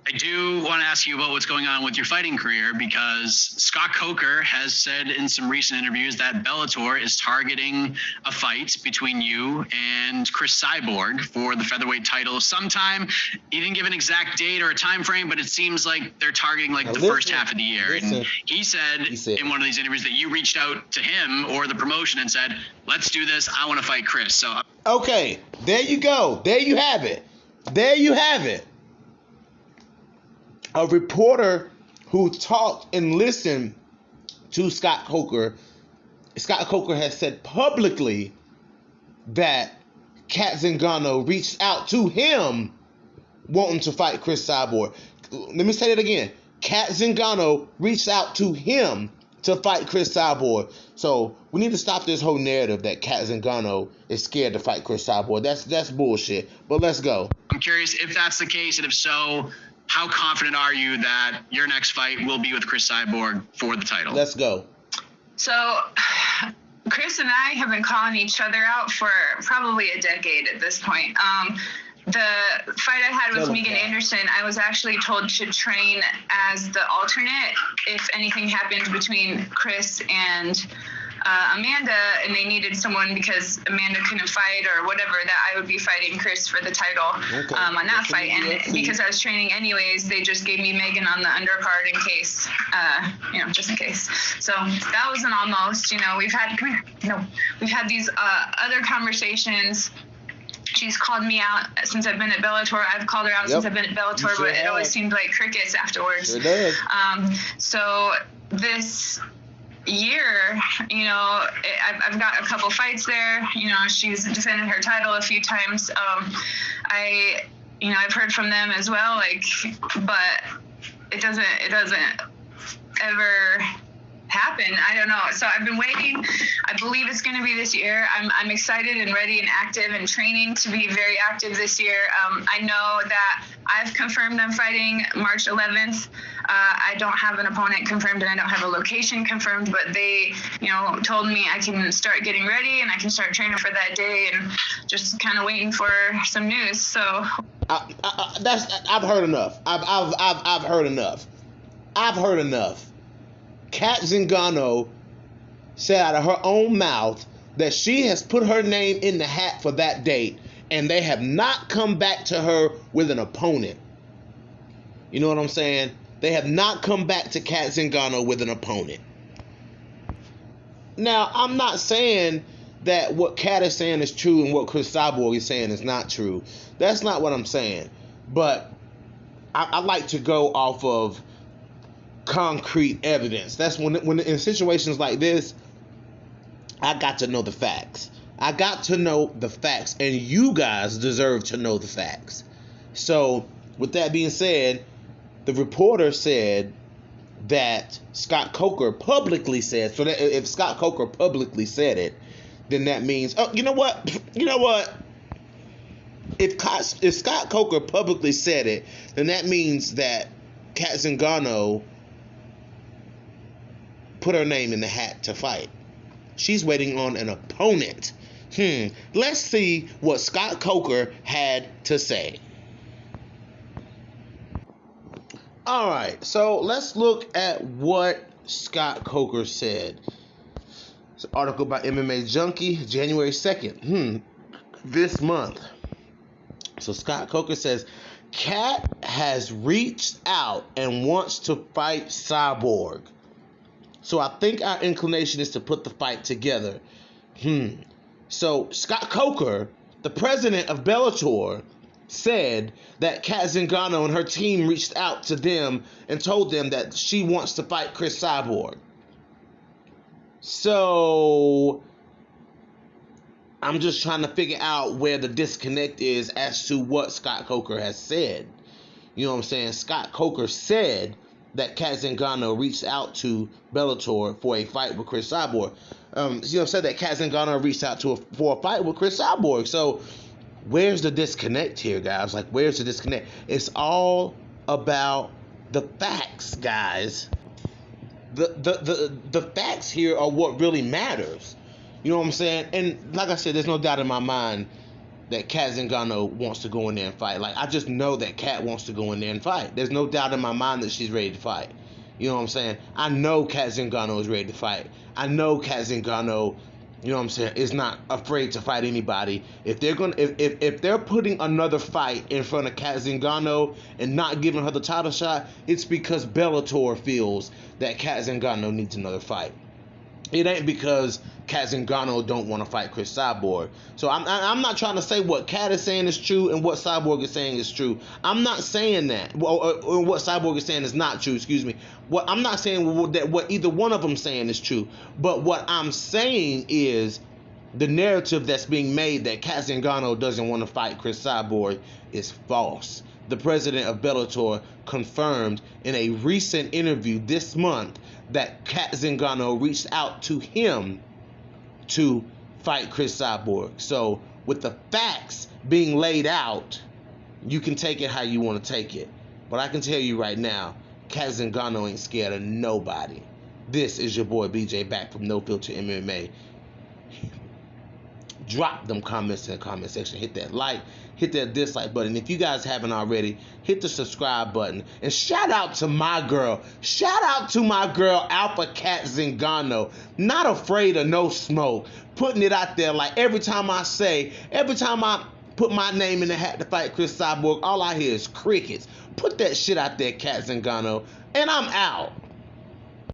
I do want to ask you about what's going on with your fighting career, because Scott Coker has said in some recent interviews that Bellator is targeting a fight between you and Cris Cyborg for the featherweight title sometime. He didn't give an exact date or a time frame, but it seems like they're targeting like the first half of the year. And he said in one of these interviews that you reached out to him or the promotion and said, let's do this. I want to fight Cris. So okay, there you go. There you have it. There you have it. A reporter who talked and listened to Scott Coker has said publicly that Cat Zingano reached out to him wanting to fight Cris Cyborg. Let me say that again. Cat Zingano reached out to him to fight Cris Cyborg. So we need to stop this whole narrative that Cat Zingano is scared to fight Cris Cyborg. That's bullshit. But let's go. I'm curious if that's the case, and if so, how confident are you that your next fight will be with Cris Cyborg for the title? Let's go. So, Cris and I have been calling each other out for probably a decade at this point. The fight I had with Megan Anderson, I was actually told to train as the alternate if anything happened between Cris and Amanda, and they needed someone because Amanda couldn't fight or whatever, that I would be fighting Cris for the title on that fight. And because I was training anyways, they just gave me Megan on the undercard in case, just in case. So that was an almost. We've had these other conversations. She's called me out since I've been at Bellator. I've called her out since I've been at Bellator, but it always seemed like crickets afterwards. Sure does. So this year, I've got a couple fights there. She's defended her title a few times. I've heard from them as well, but it doesn't ever happen. I don't know. So I've been waiting. I believe it's going to be this year. I'm excited and ready and active and training to be very active this year. I know that I've confirmed I'm fighting March 11th. I don't have an opponent confirmed and I don't have a location confirmed, but they, told me I can start getting ready and I can start training for that day, and just kind of waiting for some news. So I've heard enough. I've heard enough. I've heard enough. Cat Zingano said out of her own mouth that she has put her name in the hat for that date, and they have not come back to her with an opponent. You know what I'm saying? They have not come back to Cat Zingano with an opponent. Now, I'm not saying that what Cat is saying is true and what Cris Cyborg is saying is not true. That's not what I'm saying. But I like to go off of concrete evidence. That's when in situations like this, I got to know the facts. I got to know the facts, and you guys deserve to know the facts. So, with that being said, the reporter said that Scott Coker publicly said, so that if Scott Coker publicly said it, then that means, you know what? If Scott Coker publicly said it, then that means that Cat Zingano put her name in the hat to fight. She's waiting on an opponent. Let's see what Scott Coker had to say. All right, so let's look at what Scott Coker said. It's an article by MMA Junkie, January 2nd, this month. So Scott Coker says, Cat has reached out and wants to fight Cyborg. So I think our inclination is to put the fight together. So Scott Coker, the president of Bellator, said that Cat Zingano and her team reached out to them and told them that she wants to fight Cris Cyborg. So I'm just trying to figure out where the disconnect is as to what Scott Coker has said. You know what I'm saying? Scott Coker said that Cat Zingano reached out to Bellator for a fight with Cris Cyborg. Said that Cat Zingano reached out for a fight with Cris Cyborg. So where's the disconnect here, guys? Where's the disconnect? It's all about the facts, guys. The facts here are what really matters. You know what I'm saying? And like I said, there's no doubt in my mind that Cat Zingano wants to go in there and fight. Like, I just know that Cat wants to go in there and fight. There's no doubt in my mind that she's ready to fight. You know what I'm saying? I know Cat Zingano is ready to fight. I know Cat Zingano, you know what I'm saying, is not afraid to fight anybody. If they're putting another fight in front of Cat Zingano and not giving her the title shot, it's because Bellator feels that Cat Zingano needs another fight. It ain't because Cat Zingano don't want to fight Cris Cyborg. So I'm not trying to say what Cat is saying is true and what Cyborg is saying is true. I'm not saying that. Or what Cyborg is saying is not true, excuse me. I'm not saying that what either one of them saying is true. But what I'm saying is the narrative that's being made that Cat Zingano doesn't want to fight Cris Cyborg is false. The president of Bellator confirmed in a recent interview this month that Cat Zingano reached out to him to fight Cris Cyborg. So with the facts being laid out, you can take it how you want to take it. But I can tell you right now, Cat Zingano ain't scared of nobody. This is your boy BJ back from No Filter MMA. Drop them comments in the comment section. Hit that like, hit that dislike button. If you guys haven't already, hit the subscribe button. And shout out to my girl. Shout out to my girl, Alpha Cat Zingano. Not afraid of no smoke. Putting it out there like every time I put my name in the hat to fight Cris Cyborg, all I hear is crickets. Put that shit out there, Cat Zingano. And I'm out.